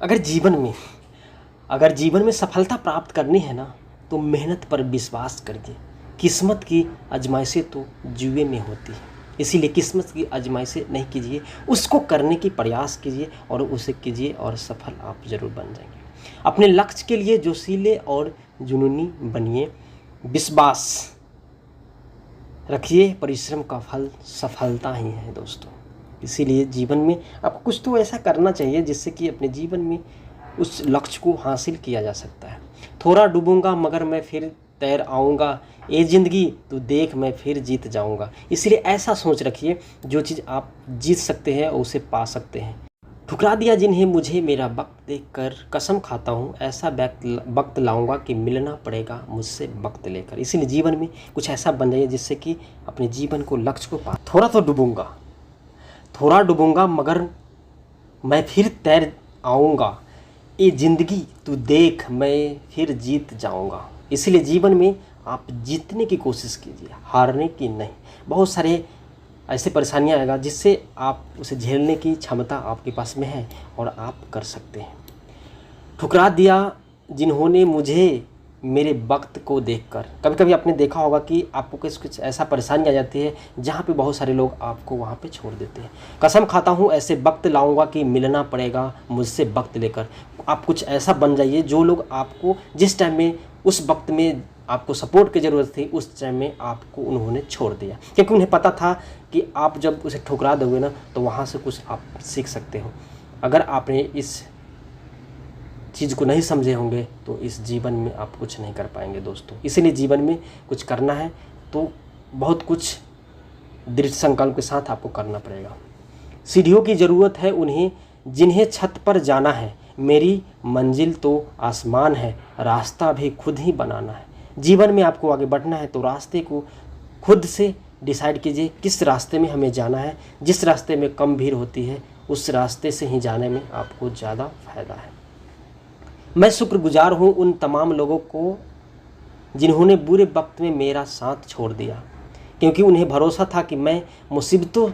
अगर जीवन में सफलता प्राप्त करनी है ना, तो मेहनत पर विश्वास करिए। किस्मत की आजमाइशें तो जुए में होती है, इसीलिए किस्मत की आजमाइशें नहीं कीजिए, उसको करने की प्रयास कीजिए और उसे कीजिए और सफल आप ज़रूर बन जाएंगे। अपने लक्ष्य के लिए जोशीले और जुनूनी बनिए, विश्वास रखिए, परिश्रम का फल सफलता ही है दोस्तों। इसीलिए जीवन में आपको कुछ तो ऐसा करना चाहिए जिससे कि अपने जीवन में उस लक्ष्य को हासिल किया जा सकता है। थोड़ा डूबूंगा मगर मैं फिर तैर आऊँगा, ये ज़िंदगी तो देख मैं फिर जीत जाऊँगा। इसलिए ऐसा सोच रखिए, जो चीज़ आप जीत सकते हैं उसे पा सकते हैं। ठुकरा दिया जिन्हें मुझे मेरा वक्त देखकर, कसम खाता हूँ ऐसा वक्त लाऊंगा कि मिलना पड़ेगा मुझसे वक्त लेकर। इसीलिए जीवन में कुछ ऐसा बन जाइए जिससे कि अपने जीवन को, लक्ष्य को पा। थोड़ा डूबूंगा मगर मैं फिर तैर आऊँगा, ये ज़िंदगी तू देख मैं फिर जीत जाऊँगा। इसलिए जीवन में आप जीतने की कोशिश कीजिए, हारने की नहीं। बहुत सारे ऐसे परेशानियाँ आएगा जिससे आप उसे झेलने की क्षमता आपके पास में है और आप कर सकते हैं। ठुकरा दिया जिन्होंने मुझे मेरे वक्त को देखकर। कभी कभी आपने देखा होगा कि आपको कुछ ऐसा परेशानी आ जाती है जहाँ पे बहुत सारे लोग आपको वहाँ पे छोड़ देते हैं। कसम खाता हूँ ऐसे वक्त लाऊंगा कि मिलना पड़ेगा मुझसे वक्त लेकर। आप कुछ ऐसा बन जाइए, जो लोग आपको जिस टाइम में, उस वक्त में आपको सपोर्ट की ज़रूरत थी, उस टाइम में आपको उन्होंने छोड़ दिया, क्योंकि उन्हें पता था कि आप जब उसे ठुकरा दोगे ना तो वहाँ से कुछ आप सीख सकते हो। अगर आपने इस चीज़ को नहीं समझे होंगे तो इस जीवन में आप कुछ नहीं कर पाएंगे दोस्तों। इसीलिए जीवन में कुछ करना है तो बहुत कुछ दृढ़ संकल्प के साथ आपको करना पड़ेगा। सीढ़ियों की ज़रूरत है उन्हें जिन्हें छत पर जाना है, मेरी मंजिल तो आसमान है, रास्ता भी खुद ही बनाना है। जीवन में आपको आगे बढ़ना है तो रास्ते को खुद से डिसाइड कीजिए, किस रास्ते में हमें जाना है। जिस रास्ते में कम भीड़ होती है उस रास्ते से ही जाने में आपको ज़्यादा फायदा है। मैं शुक्रगुजार हूँ उन तमाम लोगों को जिन्होंने बुरे वक्त में मेरा साथ छोड़ दिया, क्योंकि उन्हें भरोसा था कि मैं मुसीबतों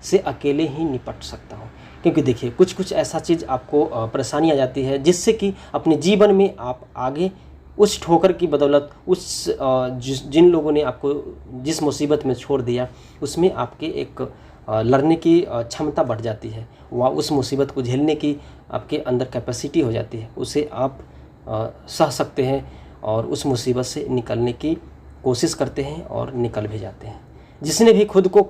से अकेले ही निपट सकता हूँ। क्योंकि देखिए कुछ ऐसा चीज़ आपको परेशानी आ जाती है जिससे कि अपने जीवन में आप आगे उस ठोकर की बदौलत, जिन लोगों ने आपको जिस मुसीबत में छोड़ दिया उसमें आपके एक लड़ने की क्षमता बढ़ जाती है, वह उस मुसीबत को झेलने की आपके अंदर कैपेसिटी हो जाती है, उसे आप सह सकते हैं और उस मुसीबत से निकलने की कोशिश करते हैं और निकल भी जाते हैं। जिसने भी खुद को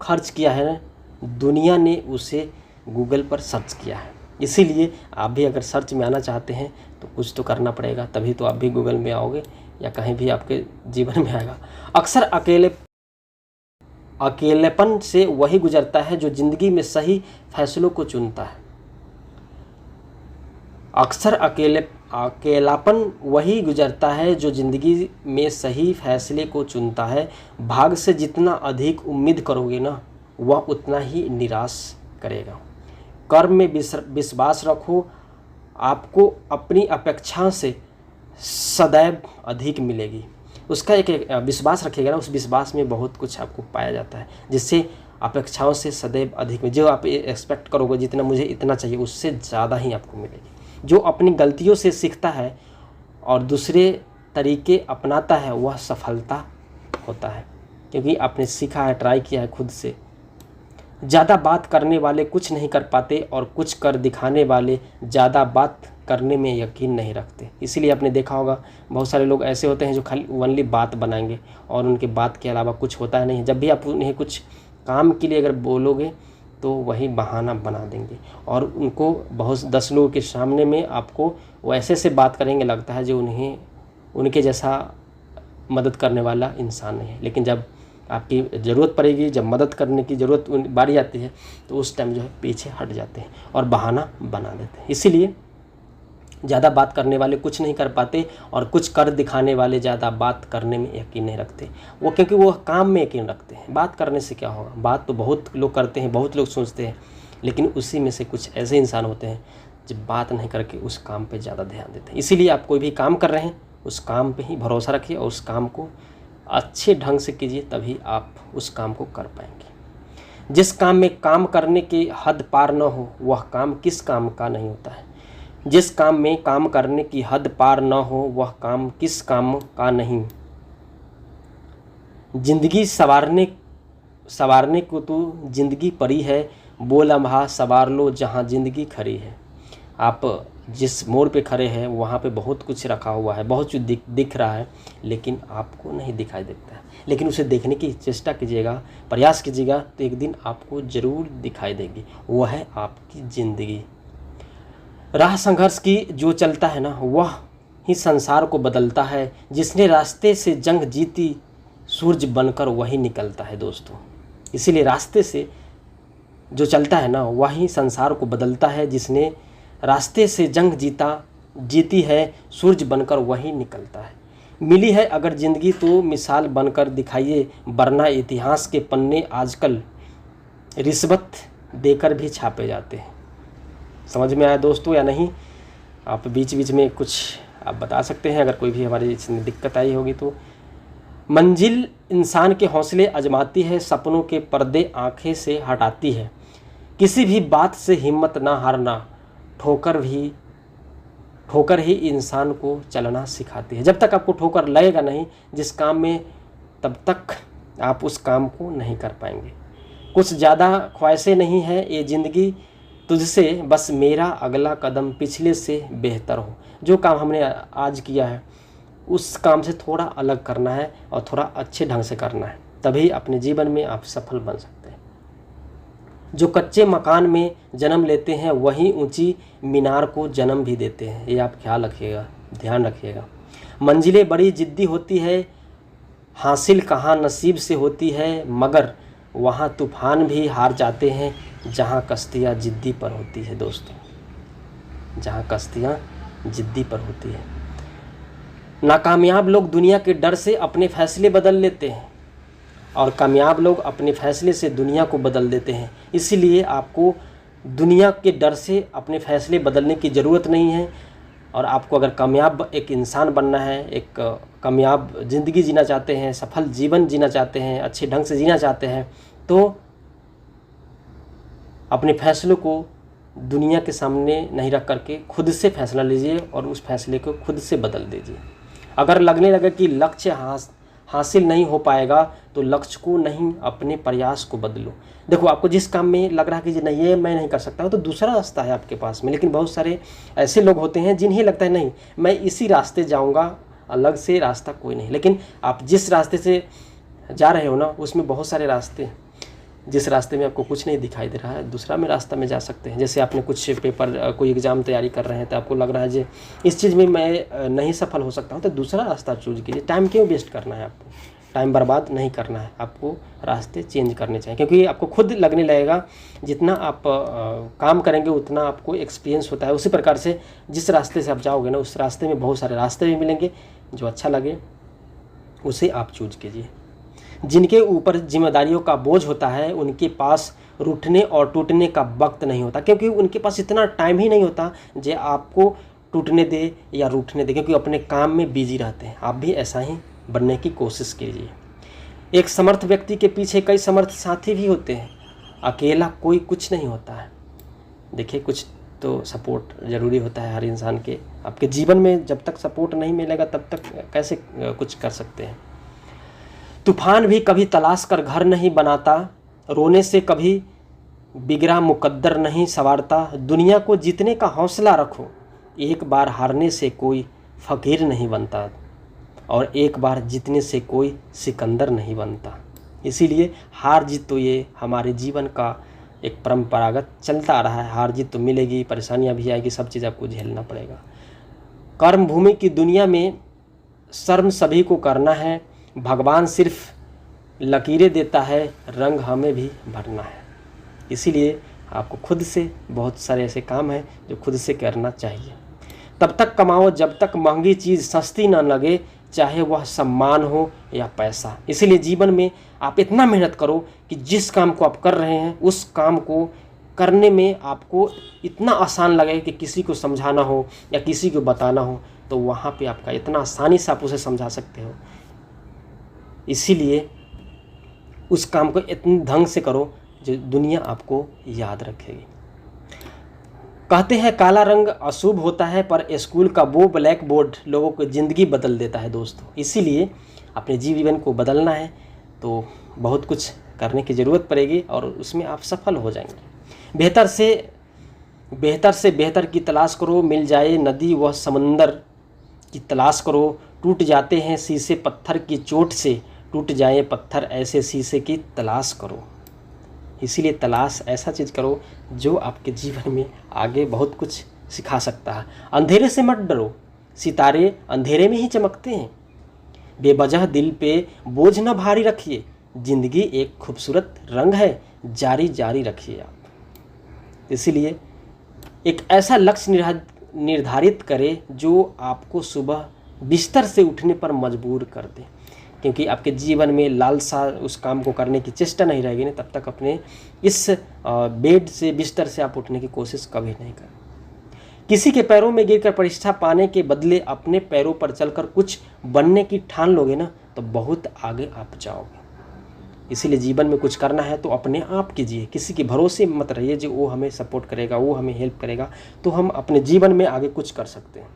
खर्च किया है ना, दुनिया ने उसे गूगल पर सर्च किया है। इसीलिए आप भी अगर सर्च में आना चाहते हैं तो कुछ तो करना पड़ेगा, तभी तो आप भी गूगल में आओगे या कहीं भी आपके जीवन में आएगा। अक्सर अकेलेपन से वही गुजरता है जो ज़िंदगी में सही फैसलों को चुनता है। अक्सर अकेलापन वही गुजरता है जो ज़िंदगी में सही फैसले को चुनता है। भाग से जितना अधिक उम्मीद करोगे ना, वह उतना ही निराश करेगा। कर्म में विश्वास रखो, आपको अपनी अपेक्षा से सदैव अधिक मिलेगी। उसका एक विश्वास रखिएगा ना, उस विश्वास में बहुत कुछ आपको पाया जाता है, जिससे अपेक्षाओं से सदैव अधिक में, जो आप एक्सपेक्ट करोगे जितना मुझे इतना चाहिए उससे ज़्यादा ही आपको मिलेगी। जो अपनी गलतियों से सीखता है और दूसरे तरीके अपनाता है वह सफलता होता है, क्योंकि आपने सीखा है, ट्राई किया है खुद से। ज़्यादा बात करने वाले कुछ नहीं कर पाते और कुछ कर दिखाने वाले ज़्यादा बात करने में यकीन नहीं रखते। इसीलिए आपने देखा होगा बहुत सारे लोग ऐसे होते हैं जो खाली ओनली बात बनाएंगे और उनके बात के अलावा कुछ होता है नहीं। जब भी आप उन्हें कुछ काम के लिए अगर बोलोगे तो वही बहाना बना देंगे और उनको बहुत 10 लोगों के सामने में आपको वो ऐसे से बात करेंगे, लगता है जो उन्हें उनके जैसा मदद करने वाला इंसान नहीं है। लेकिन जब आपकी ज़रूरत पड़ेगी, जब मदद करने की ज़रूरत बारी आती है तो उस टाइम जो है पीछे हट जाते हैं और बहाना बना देते हैं। इसीलिए ज़्यादा बात करने वाले कुछ नहीं कर पाते और कुछ कर दिखाने वाले ज़्यादा बात करने में यकीन नहीं रखते। वो क्योंकि वो काम में यकीन रखते हैं। बात करने से क्या होगा, बात तो बहुत लोग करते हैं, बहुत लोग सोचते हैं, लेकिन उसी में से कुछ ऐसे इंसान होते हैं जो बात नहीं करके उस काम पे ज़्यादा ध्यान देते हैं। इसीलिए आप कोई भी काम कर रहे हैं उस काम पे ही भरोसा रखिए और उस काम को अच्छे ढंग से कीजिए, तभी आप उस काम को कर पाएंगे। जिस काम में काम करने की हद पार न हो वह काम किस काम का नहीं होता है। जिस काम में काम करने की हद पार न हो वह काम किस काम का नहीं। जिंदगी सवारने को तो जिंदगी पड़ी है, वो लम्हा सवार लो जहाँ जिंदगी खड़ी है। आप जिस मोड़ पे खड़े हैं वहाँ पे बहुत कुछ रखा हुआ है, बहुत कुछ दिख रहा है, लेकिन आपको नहीं दिखाई देता है। लेकिन उसे देखने की चेष्टा कीजिएगा, प्रयास कीजिएगा, तो एक दिन आपको ज़रूर दिखाई देगी। वह है आपकी ज़िंदगी। राह संघर्ष की जो चलता है ना, वह ही संसार को बदलता है। जिसने रास्ते से जंग जीती, सूरज बनकर वही निकलता है दोस्तों। इसीलिए रास्ते से जो चलता है ना, वही संसार को बदलता है। जिसने रास्ते से जंग जीती है, सूरज बनकर वही निकलता है। मिली है अगर ज़िंदगी तो मिसाल बनकर दिखाइए, वरना इतिहास के पन्ने आजकल रिश्वत देकर भी छापे जाते हैं। समझ में आया दोस्तों या नहीं? आप बीच बीच में कुछ आप बता सकते हैं अगर कोई भी हमारी इसमें दिक्कत आई होगी तो। मंजिल इंसान के हौसले आजमाती है, सपनों के पर्दे आंखें से हटाती है। किसी भी बात से हिम्मत ना हारना, ठोकर ही इंसान को चलना सिखाती है। जब तक आपको ठोकर लगेगा नहीं जिस काम में, तब तक आप उस काम को नहीं कर पाएंगे। कुछ ज़्यादा ख्वाहिशें नहीं है ये ज़िंदगी तुझसे, बस मेरा अगला कदम पिछले से बेहतर हो। जो काम हमने आज किया है उस काम से थोड़ा अलग करना है और थोड़ा अच्छे ढंग से करना है, तभी अपने जीवन में आप सफल बन सकते हैं। जो कच्चे मकान में जन्म लेते हैं वही ऊंची मीनार को जन्म भी देते हैं। ये आप ख्याल रखिएगा, ध्यान रखिएगा। मंजिलें बड़ी जिद्दी होती है, हासिल कहाँ नसीब से होती है, मगर वहाँ तूफान भी हार जाते हैं जहाँ कश्तियाँ जिद्दी पर होती है दोस्तों, जहाँ कश्तियाँ जिद्दी पर होती है। नाकामयाब लोग दुनिया के डर से अपने फैसले बदल लेते हैं और कामयाब लोग अपने फैसले से दुनिया को बदल देते हैं। इसीलिए आपको दुनिया के डर से अपने फैसले बदलने की ज़रूरत नहीं है। और आपको अगर कामयाब एक इंसान बनना है, एक कामयाब ज़िंदगी जीना चाहते हैं, सफल जीवन जीना चाहते हैं, अच्छे ढंग से जीना चाहते हैं, तो अपने फैसलों को दुनिया के सामने नहीं रख करके खुद से फैसला लीजिए और उस फैसले को खुद से बदल दीजिए। अगर लगने लगे कि लक्ष्य हासिल नहीं हो पाएगा तो लक्ष्य को नहीं, अपने प्रयास को बदलो। देखो, आपको जिस काम में लग रहा है कि नहीं ये मैं नहीं कर सकता, तो दूसरा रास्ता है आपके पास में। लेकिन बहुत सारे ऐसे लोग होते हैं जिन्हें लगता है नहीं मैं इसी रास्ते जाऊंगा, अलग से रास्ता कोई नहीं। लेकिन आप जिस रास्ते से जा रहे हो ना, उसमें बहुत सारे रास्ते हैं। जिस रास्ते में आपको कुछ नहीं दिखाई दे रहा है, दूसरा में रास्ता में जा सकते हैं। जैसे आपने कुछ पेपर, कोई एग्ज़ाम तैयारी कर रहे हैं, तो आपको लग रहा है जी इस चीज़ में मैं नहीं सफल हो सकता हूँ, तो दूसरा रास्ता चूज कीजिए। टाइम क्यों वेस्ट करना है? आपको टाइम बर्बाद नहीं करना है, आपको रास्ते चेंज करने चाहिए। क्योंकि आपको खुद लगने लगेगा, जितना आप काम करेंगे उतना आपको एक्सपीरियंस होता है। उसी प्रकार से जिस रास्ते से आप जाओगे ना, उस रास्ते में बहुत सारे रास्ते भी मिलेंगे, जो अच्छा लगे उसे आप चूज कीजिए। जिनके ऊपर जिम्मेदारियों का बोझ होता है उनके पास रूठने और टूटने का वक्त नहीं होता, क्योंकि उनके पास इतना टाइम ही नहीं होता जो आपको टूटने दे या रूठने दे, क्योंकि अपने काम में बिजी रहते हैं। आप भी ऐसा ही बनने की कोशिश कीजिए। एक समर्थ व्यक्ति के पीछे कई समर्थ साथी भी होते हैं, अकेला कोई कुछ नहीं होता है। देखिए, कुछ तो सपोर्ट ज़रूरी होता है हर इंसान के। आपके जीवन में जब तक सपोर्ट नहीं मिलेगा तब तक कैसे कुछ कर सकते हैं। तूफान भी कभी तलाश कर घर नहीं बनाता, रोने से कभी बिगड़ा मुकद्दर नहीं संवारता। दुनिया को जीतने का हौसला रखो, एक बार हारने से कोई फ़कीर नहीं बनता और एक बार जीतने से कोई सिकंदर नहीं बनता। इसीलिए हार जीत तो ये हमारे जीवन का एक परंपरागत चलता आ रहा है। हार जीत तो मिलेगी, परेशानियां भी आएगी, सब चीज़ आपको झेलना पड़ेगा। कर्म भूमि की दुनिया में शर्म सभी को करना है, भगवान सिर्फ लकीरें देता है, रंग हमें भी भरना है। इसीलिए आपको खुद से बहुत सारे ऐसे काम हैं जो खुद से करना चाहिए। तब तक कमाओ जब तक महंगी चीज़ सस्ती ना लगे, चाहे वह सम्मान हो या पैसा। इसीलिए जीवन में आप इतना मेहनत करो कि जिस काम को आप कर रहे हैं उस काम को करने में आपको इतना आसान लगे कि किसी को समझाना हो या किसी को बताना हो तो वहाँ पे आपका इतना आसानी से आप उसे समझा सकते हो। इसीलिए उस काम को इतने ढंग से करो जो दुनिया आपको याद रखेगी। कहते हैं काला रंग अशुभ होता है, पर स्कूल का वो ब्लैक बोर्ड लोगों की ज़िंदगी बदल देता है दोस्तों। इसीलिए अपने जीवन को बदलना है तो बहुत कुछ करने की ज़रूरत पड़ेगी और उसमें आप सफल हो जाएंगे। बेहतर से बेहतर की तलाश करो, मिल जाए नदी वह समंदर की तलाश करो। टूट जाते हैं शीशे पत्थर की चोट से, टूट जाए पत्थर ऐसे शीशे की तलाश करो। इसीलिए तलाश ऐसा चीज़ करो जो आपके जीवन में आगे बहुत कुछ सिखा सकता है। अंधेरे से मत डरो, सितारे अंधेरे में ही चमकते हैं। बेवजह दिल पे बोझ न भारी रखिए, ज़िंदगी एक खूबसूरत रंग है, जारी जारी रखिए आप। इसीलिए एक ऐसा लक्ष्य निर्धारित करें जो आपको सुबह बिस्तर से उठने पर मजबूर कर दे, क्योंकि आपके जीवन में लालसा उस काम को करने की चेष्टा नहीं रहेगी ना, तब तक अपने इस बेड से बिस्तर से आप उठने की कोशिश कभी नहीं करें। किसी के पैरों में गिरकर प्रतिष्ठा पाने के बदले अपने पैरों पर चलकर कुछ बनने की ठान लोगे ना, तो बहुत आगे आप जाओगे। इसीलिए जीवन में कुछ करना है तो अपने आप कीजिए, किसी के भरोसे मत रहिए जो वो हमें सपोर्ट करेगा, वो हमें हेल्प करेगा तो हम अपने जीवन में आगे कुछ कर सकते हैं।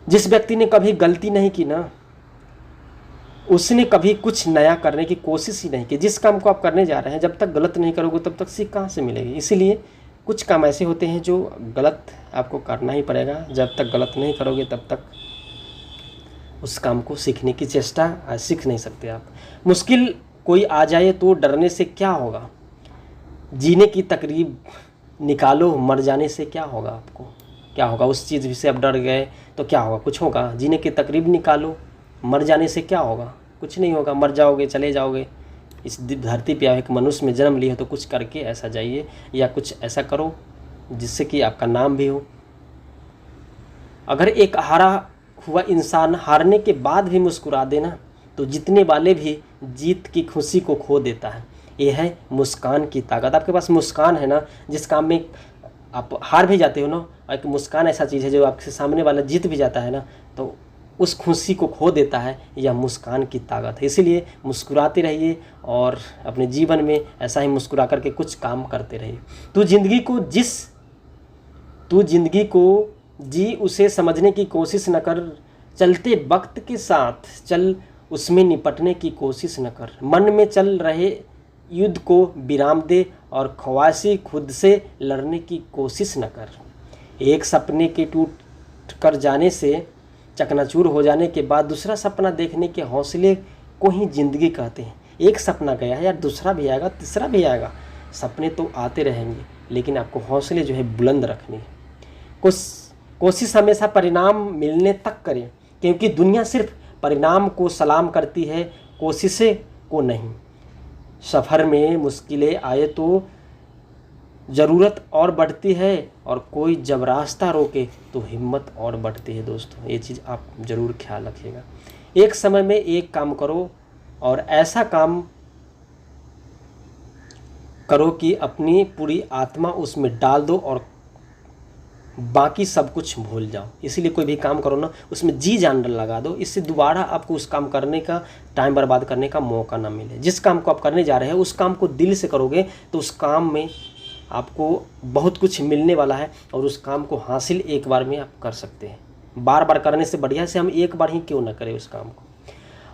जिस व्यक्ति ने कभी गलती नहीं की ना, उसने कभी कुछ नया करने की कोशिश ही नहीं की। जिस काम को आप करने जा रहे हैं, जब तक गलत नहीं करोगे तब तक सीख कहाँ से मिलेगी। इसीलिए कुछ काम ऐसे होते हैं जो गलत आपको करना ही पड़ेगा। जब तक गलत नहीं करोगे तब तक उस काम को सीखने की चेष्टा सीख नहीं सकते आप। मुश्किल कोई आ जाए तो डरने से क्या होगा, जीने की तकरीब निकालो, मर जाने से क्या होगा आपको, क्या होगा। उस चीज़ से आप डर गए तो क्या होगा, कुछ होगा। जीने की तकरीब निकालो, मर जाने से क्या होगा, कुछ नहीं होगा। मर जाओगे, चले जाओगे। इस धरती पे एक मनुष्य में जन्म लिए तो कुछ करके ऐसा जाइए या कुछ ऐसा करो जिससे कि आपका नाम भी हो। अगर एक हारा हुआ इंसान हारने के बाद भी मुस्कुरा देना तो जीतने वाले भी जीत की खुशी को खो देता है। ये है मुस्कान की ताकत। आपके पास मुस्कान है ना, जिस काम में आप हार भी जाते हो ना, एक मुस्कान ऐसा चीज़ है जो आपके सामने वाला जीत भी जाता है ना, तो उस खुशी को खो देता है। यह मुस्कान की ताकत है। इसीलिए मुस्कुराते रहिए और अपने जीवन में ऐसा ही मुस्कुरा करके कुछ काम करते रहिए। तू जिंदगी को जी उसे समझने की कोशिश न कर, चलते वक्त के साथ चल उसमें निपटने की कोशिश न कर। मन में चल रहे युद्ध को विराम दे और ख्वाहिशी खुद से लड़ने की कोशिश न कर। एक सपने के टूट कर जाने से, चकनाचूर हो जाने के बाद दूसरा सपना देखने के हौसले को ही ज़िंदगी कहते हैं। एक सपना गया है यार, दूसरा भी आएगा, तीसरा भी आएगा। सपने तो आते रहेंगे, लेकिन आपको हौसले जो है बुलंद रखने हैं। कोशिश हमेशा परिणाम मिलने तक करें, क्योंकि दुनिया सिर्फ परिणाम को सलाम करती है, कोशिशें को नहीं। सफ़र में मुश्किलें आए तो ज़रूरत और बढ़ती है, और कोई जब रास्ता रोके तो हिम्मत और बढ़ती है। दोस्तों, ये चीज़ आप ज़रूर ख्याल रखिएगा। एक समय में एक काम करो और ऐसा काम करो कि अपनी पूरी आत्मा उसमें डाल दो और बाकी सब कुछ भूल जाओ। इसीलिए कोई भी काम करो ना, उसमें जी जान लगा दो, इससे दोबारा आपको उस काम करने का, टाइम बर्बाद करने का मौका ना मिले। जिस काम को आप करने जा रहे हैं उस काम को दिल से करोगे तो उस काम में आपको बहुत कुछ मिलने वाला है, और उस काम को हासिल एक बार में आप कर सकते हैं। बार बार करने से बढ़िया से हम एक बार ही क्यों ना करें उस काम को।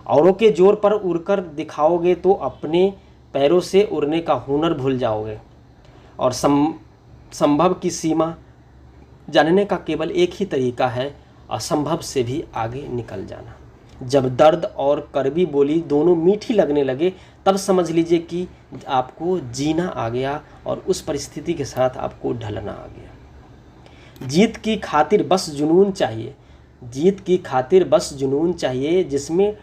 औरों के जोर पर उड़कर दिखाओगे तो अपने पैरों से उड़ने का हुनर भूल जाओगे, और संभव की सीमा जानने का केवल एक ही तरीका है, असंभव से भी आगे निकल जाना। जब दर्द और कड़वी बोली दोनों मीठी लगने लगे, तब समझ लीजिए कि आपको जीना आ गया और उस परिस्थिति के साथ आपको ढलना आ गया। जीत की खातिर बस जुनून चाहिए, जीत की खातिर बस जुनून चाहिए, जिसमें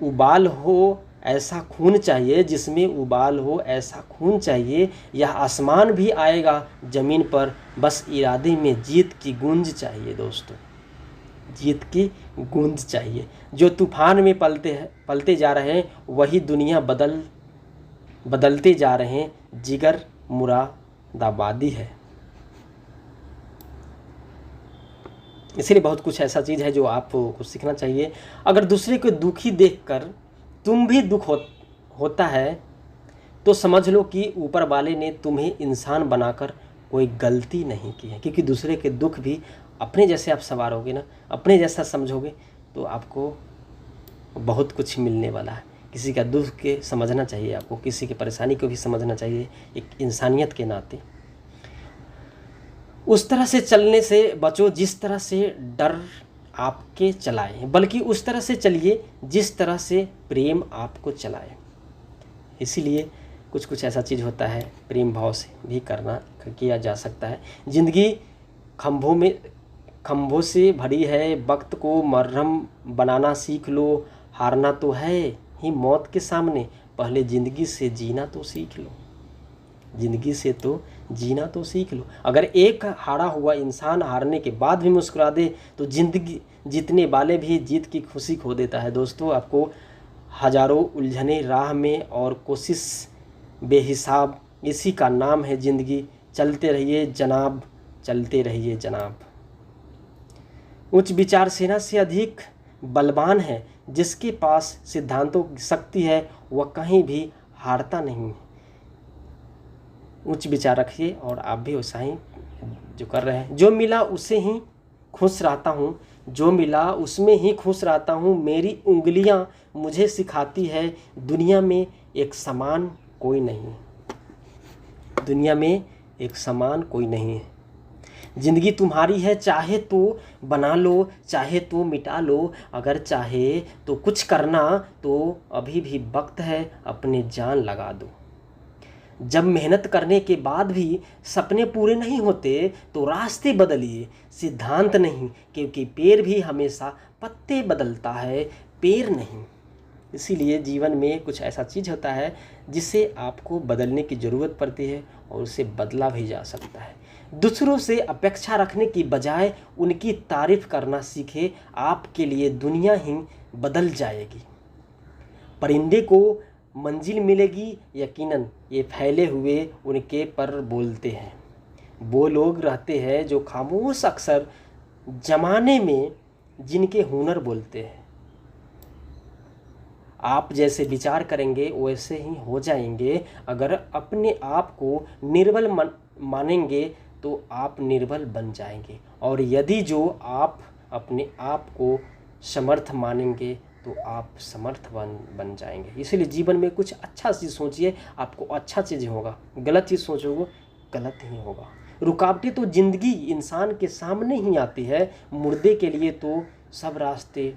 उबाल हो ऐसा खून चाहिए, जिसमें उबाल हो ऐसा खून चाहिए। यह आसमान भी आएगा ज़मीन पर, बस इरादे में जीत की गूंज चाहिए। दोस्तों, जीत की गूंज चाहिए। जो तूफान में पलते जा रहे हैं वही दुनिया बदलते जा रहे हैं, जिगर मुरादाबादी है। इसीलिए बहुत कुछ ऐसा चीज़ है जो आपको सीखना चाहिए। अगर दूसरे को दुखी देखकर तुम भी दुख होता है तो समझ लो कि ऊपर वाले ने तुम्हें इंसान बनाकर कोई गलती नहीं की है, क्योंकि दूसरे के दुख भी अपने जैसे आप संवारोगे ना, अपने जैसा समझोगे तो आपको बहुत कुछ मिलने वाला है। किसी का दुख के समझना चाहिए आपको, किसी की परेशानी को भी समझना चाहिए एक इंसानियत के नाते। उस तरह से चलने से बचो जिस तरह से डर आपके चलाए, बल्कि उस तरह से चलिए जिस तरह से प्रेम आपको चलाए। इसीलिए कुछ कुछ ऐसा चीज़ होता है प्रेम भाव से भी किया जा सकता है। ज़िंदगी खंभों से भरी है, वक्त को मरहम बनाना सीख लो। हारना तो है ही मौत के सामने, पहले ज़िंदगी से जीना तो सीख लो। ज़िंदगी से तो जीना तो सीख लो। अगर एक हारा हुआ इंसान हारने के बाद भी मुस्कुरा दे तो ज़िंदगी जीतने वाले भी जीत की खुशी खो देता है। दोस्तों, आपको हज़ारों उलझने राह में और कोशिश बेहिसाब, इसी का नाम है ज़िंदगी। चलते रहिए जनाब, चलते रहिए जनाब। उच्च विचार सेना से अधिक बलवान है, जिसके पास सिद्धांतों की शक्ति है वह कहीं भी हारता नहीं। उच्च विचार रखिए और आप भी वैसा ही जो कर रहे हैं। जो मिला उसे ही खुश रहता हूँ, जो मिला उसमें ही खुश रहता हूँ। मेरी उंगलियाँ मुझे सिखाती है दुनिया में एक समान कोई नहीं, दुनिया में एक समान कोई नहीं है। ज़िंदगी तुम्हारी है, चाहे तो बना लो, चाहे तो मिटा लो। अगर चाहे तो कुछ करना तो अभी भी वक्त है, अपने जान लगा दो। जब मेहनत करने के बाद भी सपने पूरे नहीं होते तो रास्ते बदलिए, सिद्धांत नहीं, क्योंकि पेड़ भी हमेशा पत्ते बदलता है, पेड़ नहीं। इसीलिए जीवन में कुछ ऐसा चीज़ होता है जिसे आपको बदलने की ज़रूरत पड़ती है और उसे बदला भी जा सकता है। दूसरों से अपेक्षा रखने की बजाय उनकी तारीफ़ करना सीखे, आपके लिए दुनिया ही बदल जाएगी। परिंदे को मंजिल मिलेगी यकीनन, ये फैले हुए उनके पर बोलते हैं। वो लोग रहते हैं जो खामोश अक्सर जमाने में जिनके हुनर बोलते हैं। आप जैसे विचार करेंगे वैसे ही हो जाएंगे। अगर अपने आप को निर्बल मानेंगे तो आप निर्बल बन जाएंगे, और यदि जो आप अपने आप को समर्थ मानेंगे तो आप समर्थ बन जाएंगे। इसलिए जीवन में कुछ अच्छा चीज़ सोचिए, आपको अच्छा चीज़ होगा। गलत चीज़ सोचोगे गलत ही होगा। रुकावटें तो ज़िंदगी इंसान के सामने ही आती है, मुर्दे के लिए तो सब रास्ते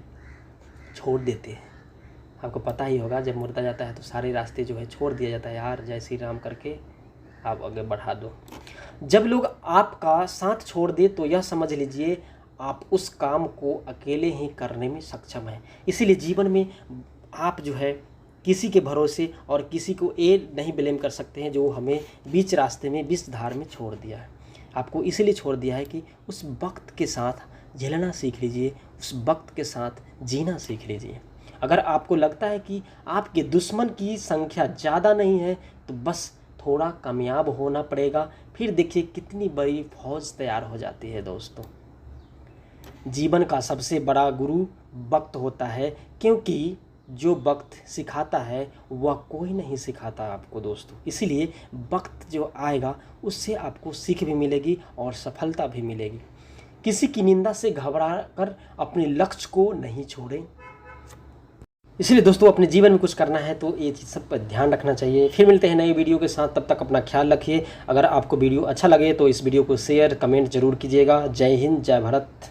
छोड़ देते हैं। आपको पता ही होगा जब मुर्दा जाता है तो सारे रास्ते जो है छोड़ दिया जाता है, यार जय श्री राम करके आप आगे बढ़ा दो। जब लोग आपका साथ छोड़ दे तो यह समझ लीजिए आप उस काम को अकेले ही करने में सक्षम हैं। इसीलिए जीवन में आप जो है किसी के भरोसे और किसी को ये नहीं ब्लेम कर सकते हैं जो हमें बीच रास्ते में बीच धार में छोड़ दिया है। आपको इसीलिए छोड़ दिया है कि उस वक्त के साथ झेलना सीख लीजिए, उस वक्त के साथ जीना सीख लीजिए। अगर आपको लगता है कि आपके दुश्मन की संख्या ज़्यादा नहीं है तो बस थोड़ा कामयाब होना पड़ेगा, फिर देखिए कितनी बड़ी फौज तैयार हो जाती है। दोस्तों, जीवन का सबसे बड़ा गुरु वक्त होता है, क्योंकि जो वक्त सिखाता है वह कोई नहीं सिखाता आपको। दोस्तों, इसीलिए वक्त जो आएगा उससे आपको सीख भी मिलेगी और सफलता भी मिलेगी। किसी की निंदा से घबरा कर अपने लक्ष्य को नहीं छोड़ें। इसलिए दोस्तों, अपने जीवन में कुछ करना है तो ये चीज़ सब पर ध्यान रखना चाहिए। फिर मिलते हैं नई वीडियो के साथ, तब तक अपना ख्याल रखिए। अगर आपको वीडियो अच्छा लगे तो इस वीडियो को शेयर कमेंट जरूर कीजिएगा। जय हिंद, जय भारत।